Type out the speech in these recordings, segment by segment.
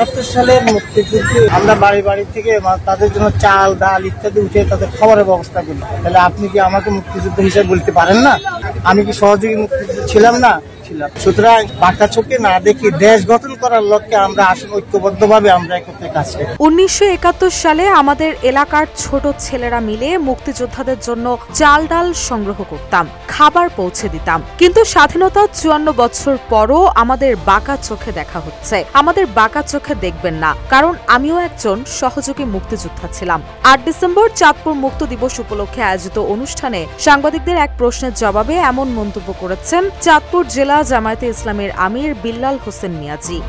71 সালের মুক্তিযুদ্ধে আমরা বাড়ি বাড়ি থেকে তাদের জন্য চাল ডাল ইত্যাদি উঠে তাদের খাবারের ব্যবস্থা করি। তাহলে আপনি কি আমাকে মুক্তিযুদ্ধ হিসেবে বলতে পারেন না? আমি কি সহযোগী মুক্তিযুদ্ধ ছিলাম না? সুতরাং বাঁকা চোখে না দেখি দেশ গঠন করার লক্ষ্যে আমরা আসলে ঐক্যবদ্ধভাবে আমরা একত্রে কাজ করি। 1971 সালে আমাদের এলাকার ছোট ছেলেরা মিলে মুক্তিযোদ্ধাদের জন্য চাল ডাল সংগ্রহ করতাম, খাবার পৌঁছে দিতাম। কিন্তু স্বাধীনতা 54 বছর পরও আমাদের বাঁকা চোখে দেখা হচ্ছে। আমাদের বাঁকা চোখে দেখবেন না, কারণ আমিও একজন সহযোগী মুক্তিযোদ্ধা ছিলাম। 8 ডিসেম্বর চাঁদপুর মুক্ত দিবস উপলক্ষে আয়োজিত অনুষ্ঠানে সাংবাদিকদের এক প্রশ্নের জবাবে এমন মন্তব্য করেছেন চাঁদপুর জেলা জামায়াতে ইসলামের আমির বিল্লাল হোসেন মিয়াজি।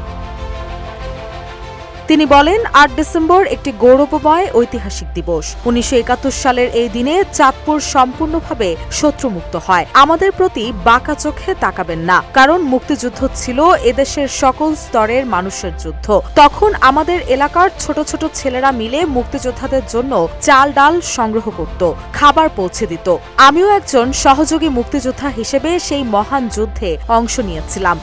তিনি বলেন, 8 ডিসেম্বর একটি গৌরবময় ঐতিহাসিক দিবস। 1971 সালের এই দিনে চাঁদপুর সম্পূর্ণভাবে শত্রুমুক্ত হয়। আমাদের প্রতি বাঁকা চোখে তাকাবেন না, কারণ মুক্তিযুদ্ধ ছিল এদেশের সকল স্তরের মানুষের যুদ্ধ। তখন আমাদের এলাকার ছোট ছোট ছেলেরা মিলে মুক্তিযোদ্ধাদের জন্য চাল ডাল সংগ্রহ করত, খাবার পৌঁছে দিত। আমিও একজন সহযোগী মুক্তিযোদ্ধা হিসেবে সেই মহান যুদ্ধে অংশ নিয়েছিলাম।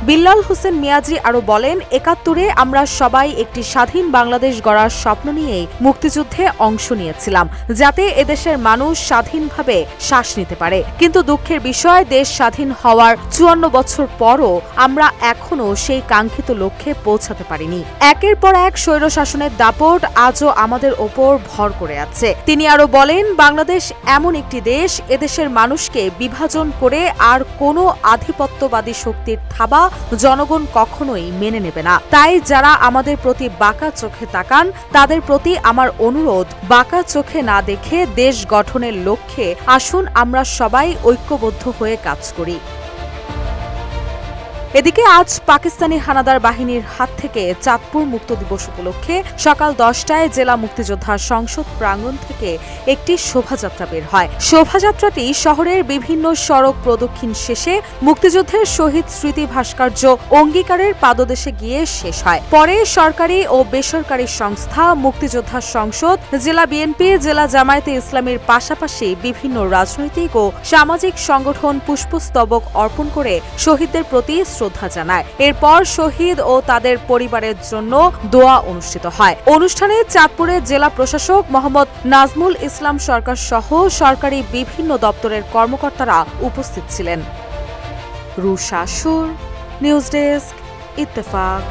বিল্লাল হোসেন মিয়াজি আরো বলেন, 71-এ আমরা সবাই একটি স্বাধীন বাংলাদেশ গড়ার স্বপ্ন নিয়েই মুক্তিযুদ্ধে অংশ নিয়েছিলাম, যাতে এদেশের মানুষ স্বাধীনভাবে শ্বাস নিতে পারে। কিন্তু দুঃখের বিষয়, দেশ স্বাধীন হওয়ার 54 বছর পরও আমরা এখনো সেই কাঙ্ক্ষিত লক্ষ্যে পৌঁছাতে পারিনি। একের পর এক স্বৈরশাসনের দাপট আজও আমাদের ওপর ভর করে আছে। তিনি আরো বলেন, বাংলাদেশ এমন একটি দেশ, এদেশের মানুষকে বিভাজন করে আর কোনো আধিপত্যবাদী শক্তির থাবা জনগণ কখনোই মেনে নেবে না। তাই যারা আমাদের প্রতি বাঁকা চোখে তাকান, তাদের প্রতি আমার অনুরোধ, বাঁকা চোখে না দেখে দেশ গঠনের লক্ষ্যে আসুন আমরা সবাই ঐক্যবদ্ধ হয়ে কাজ করি। এদিকে আজ পাকিস্তানি হানাদার বাহিনীর হাত থেকে চাঁদপুর মুক্ত দিবস উপলক্ষে সকাল 10টায় জেলা মুক্তিযোদ্ধা সংসদ প্রাঙ্গণ থেকে একটি শোভাযাত্রা বের হয়। শোভাযাত্রাটি শহরের বিভিন্ন সড়ক প্রদক্ষিণ শেষে মুক্তিযুদ্ধের শহীদ স্মৃতি ভাস্কর্য অঙ্গীকারের পাদদেশে গিয়ে শেষ হয়। পরে সরকারি ও বেসরকারি সংস্থা, মুক্তিযোদ্ধা সংসদ, জেলা বিএনপি, জেলা জামায়াতে ইসলামের পাশাপাশি বিভিন্ন রাজনৈতিক ও সামাজিক সংগঠন পুষ্পস্তবক অর্পণ করে শহীদদের প্রতি শ্রদ্ধা জানায়। এরপর শহীদ ও তাদের পরিবারের জন্য দোয়া অনুষ্ঠিত হয়। অনুষ্ঠানে চাঁদপুরের জেলা প্রশাসক মোহাম্মদ নাজমুল ইসলাম সরকার সহ সরকারি বিভিন্ন দপ্তরের কর্মকর্তারা উপস্থিত ছিলেন। রুশা সুর, নিউজ ডেস্ক, ইত্তেফাক।